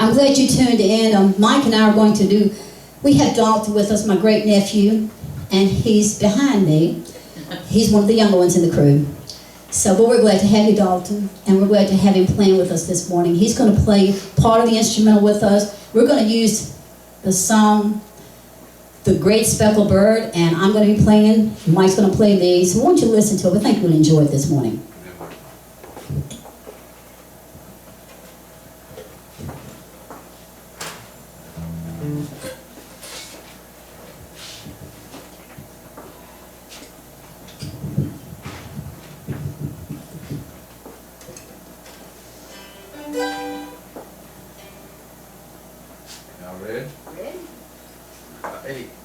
I'm glad you tuned in. Mike and I are going to do, we have Dalton with us, my great nephew, and he's behind me. He's one of the younger ones in the crew. So, but we're glad to have you, Dalton, and we're glad to have him playing with us this morning. He's going to play part of the instrumental with us. We're going to use the song, The Great Speckled Bird, and I'm going to be playing, Mike's going to play these. So won't you listen to it? I think you'll enjoy it this morning. Y'all ready? Ready? Hey.